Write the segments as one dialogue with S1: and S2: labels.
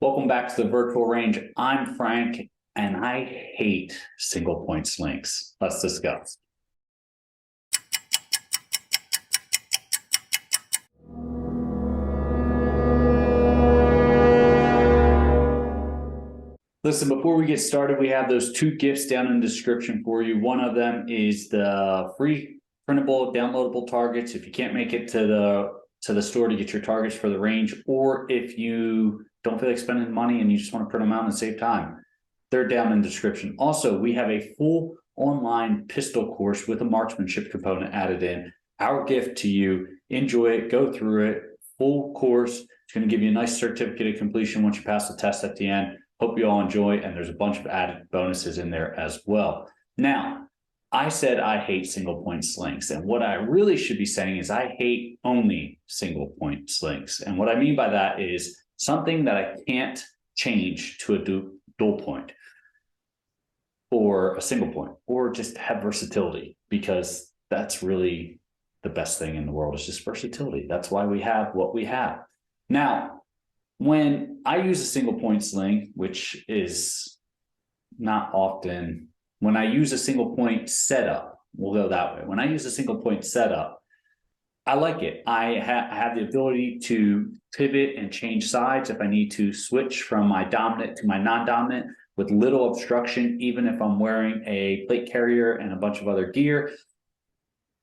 S1: Welcome back to the virtual range. I'm Frank, and I hate single point slings. Let's discuss. Listen, before we get started, we have those two gifts down in the description for you. One of them is the free printable, downloadable targets. If you can't make it to the store to get your targets for the range, or if you don't feel like spending money and you just want to print them out and save time, they're down in the description. Also, we have a full online pistol course with a marksmanship component added in. Our gift to you. Enjoy it, go through it, full course. It's going to give you a nice certificate of completion once you pass the test at the end. Hope you all enjoy, and there's a bunch of added bonuses in there as well. Now, I said I hate single point slings, and what I really should be saying is I hate only single point slings. And what I mean by that is something that I can't change to a dual point or a single point, or just have versatility, because that's really the best thing in the world is just versatility. That's why we have what we have. Now, when I use a single point sling, which is not often, when I use a single point setup, we'll go that way. When I use a single point setup, I like it. I have the ability to pivot and change sides if I need to switch from my dominant to my non-dominant with little obstruction, even if I'm wearing a plate carrier and a bunch of other gear.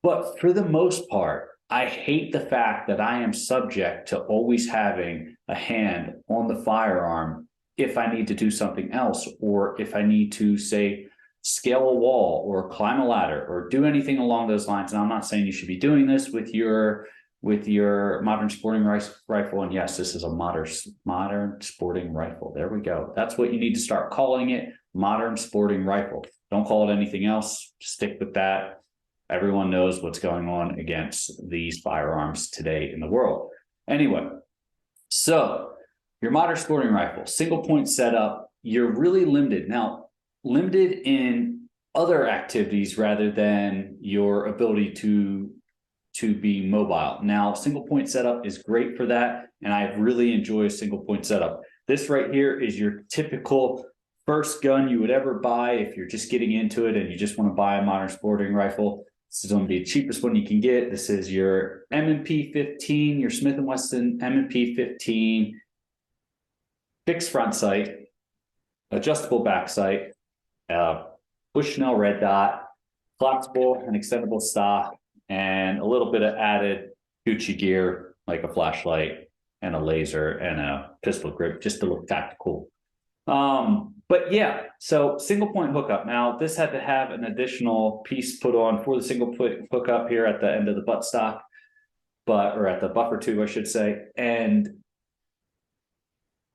S1: But for the most part, I hate the fact that I am subject to always having a hand on the firearm if I need to do something else, or if I need to, say, scale a wall or climb a ladder or do anything along those lines. And I'm not saying you should be doing this with your modern sporting rifle. And yes, this is a modern sporting rifle. There we go. That's what you need to start calling it, modern sporting rifle. Don't call it anything else. Stick with that. Everyone knows what's going on against these firearms today in the world. Anyway, so your modern sporting rifle, single point setup, you're really limited. Now, limited in other activities rather than your ability to be mobile. Now, single point setup is great for that, and I really enjoy a single point setup. This right here is your typical first gun you would ever buy if you're just getting into it and you just want to buy a modern sporting rifle. This is going to be the cheapest one you can get. This is your M&P 15, your Smith & Wesson M&P 15, fixed front sight, adjustable back sight, Bushnell red dot, collapsible and extendable stock, and a little bit of added Gucci gear like a flashlight and a laser and a pistol grip just to look tactical. But yeah, so single point hookup. Now, this had to have an additional piece put on for the single point hookup here at the end of the buttstock, or at the buffer tube, I should say. And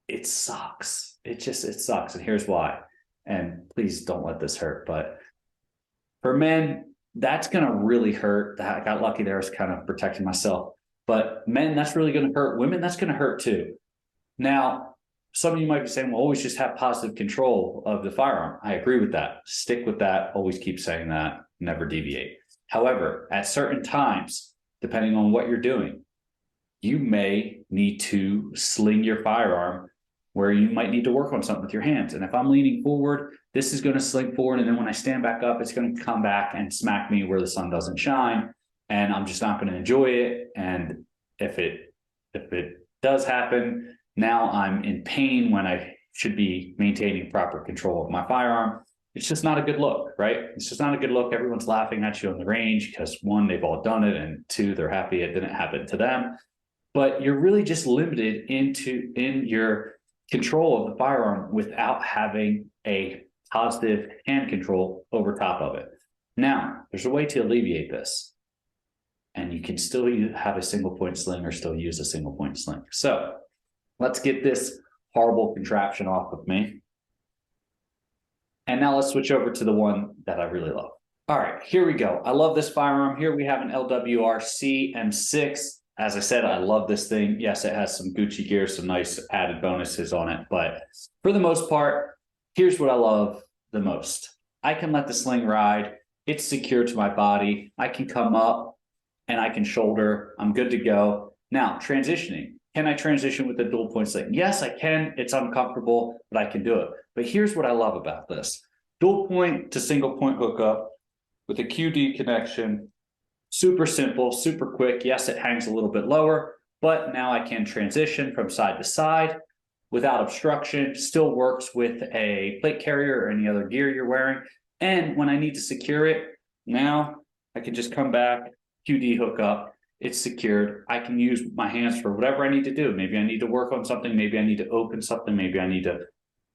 S1: it sucks. It sucks. And here's why. And please don't let this hurt. But for men, that's going to really hurt. I got lucky there. I was kind of protecting myself. But men, that's really going to hurt. Women, that's going to hurt too. Now, some of you might be saying, well, always just have positive control of the firearm. I agree with that. Stick with that. Always keep saying that. Never deviate. However, at certain times, depending on what you're doing, you may need to sling your firearm where you might need to work on something with your hands. And if I'm leaning forward, this is going to sling forward. And then when I stand back up, it's going to come back and smack me where the sun doesn't shine. And I'm just not going to enjoy it. And if it does happen, now I'm in pain when I should be maintaining proper control of my firearm. It's just not a good look, right? It's just not a good look. Everyone's laughing at you on the range because, one, they've all done it, and two, they're happy it didn't happen to them. But you're really just limited in your control of the firearm without having a positive hand control over top of it. Now, there's a way to alleviate this, and you can still have a single point sling or still use a single point sling. So let's get this horrible contraption off of me. And now let's switch over to the one that I really love. All right, here we go. I love this firearm. Here we have an LWRC M6. As I said, I love this thing. Yes, it has some Gucci gear, some nice added bonuses on it. But for the most part, here's what I love the most. I can let the sling ride. It's secure to my body. I can come up and I can shoulder. I'm good to go. Now, transitioning. Can I transition with the dual point sling? Yes, I can. It's uncomfortable, but I can do it. But here's what I love about this. Dual point to single point hookup with a QD connection. Super simple, super quick. Yes, it hangs a little bit lower, but now I can transition from side to side without obstruction. Still works with a plate carrier or any other gear you're wearing. And when I need to secure it, now I can just come back, QD hookup. It's secured. I can use my hands for whatever I need to do. Maybe I need to work on something. Maybe I need to open something. Maybe I need to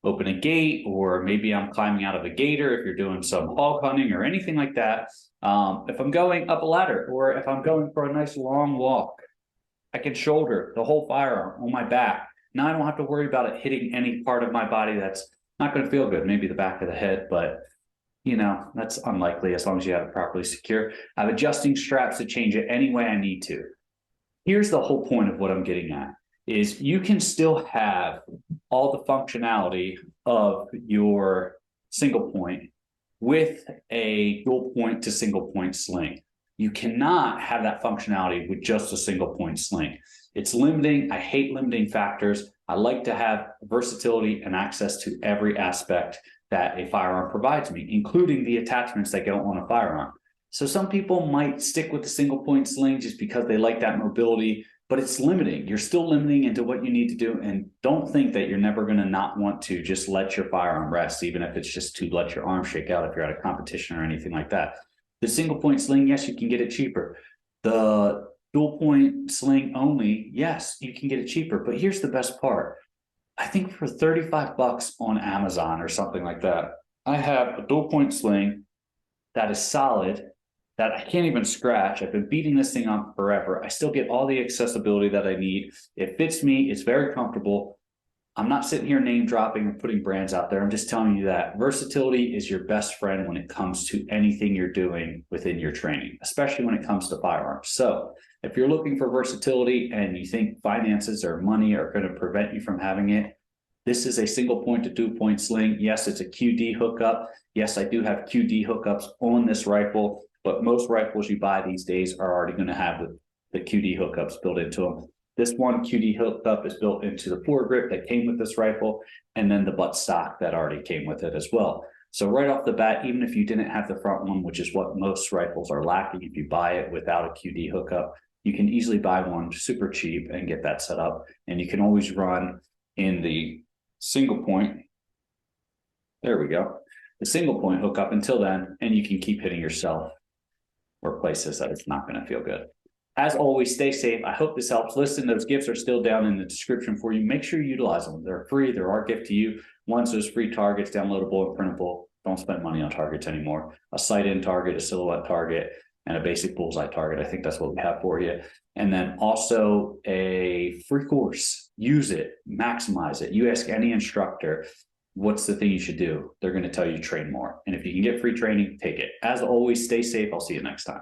S1: open a gate, or maybe I'm climbing out of a gator if you're doing some hog hunting or anything like that. If I'm going up a ladder, or if I'm going for a nice long walk, I can shoulder the whole firearm on my back. Now I don't have to worry about it hitting any part of my body that's not going to feel good. Maybe the back of the head, but you know, that's unlikely as long as you have it properly secure. I have adjusting straps to change it any way I need to. Here's the whole point of what I'm getting at, is you can still have all the functionality of your single point with a dual point to single point sling. You cannot have that functionality with just a single point sling. It's limiting. I hate limiting factors. I like to have versatility and access to every aspect that a firearm provides me, including the attachments that go on a firearm. So some people might stick with the single point sling just because they like that mobility, but it's limiting. You're still limiting into what you need to do. And don't think that you're never going to not want to just let your firearm rest, even if it's just to let your arm shake out if you're at a competition or anything like that. The single point sling, yes, you can get it cheaper. The dual point sling only, yes, you can get it cheaper. But here's the best part. I think for 35 bucks on Amazon or something like that, I have a dual point sling that is solid, that I can't even scratch. I've been beating this thing on forever. I still get all the accessibility that I need. It fits me. It's very comfortable. I'm not sitting here name dropping or putting brands out there. I'm just telling you that versatility is your best friend when it comes to anything you're doing within your training, especially when it comes to firearms. So if you're looking for versatility and you think finances or money are going to prevent you from having it, this is a single point to dual point sling. Yes, it's a QD hookup. Yes, I do have QD hookups on this rifle, but most rifles you buy these days are already going to have the QD hookups built into them. This one QD hookup is built into the foregrip that came with this rifle, and then the butt stock that already came with it as well. So right off the bat, even if you didn't have the front one, which is what most rifles are lacking, if you buy it without a QD hookup, you can easily buy one super cheap and get that set up. And you can always run in the single point. There we go. The single point hookup until then, and you can keep hitting yourself or places that it's not going to feel good. As always, stay safe. I hope this helps. Listen, those gifts are still down in the description for you. Make sure you utilize them. They're free. They're our gift to you. Once those free targets, downloadable and printable. Don't spend money on targets anymore. A sight-in target, a silhouette target, and a basic bullseye target. I think that's what we have for you. And then also a free course. Use it. Maximize it. You ask any instructor, what's the thing you should do? They're going to tell you train more. And if you can get free training, take it. As always, stay safe. I'll see you next time.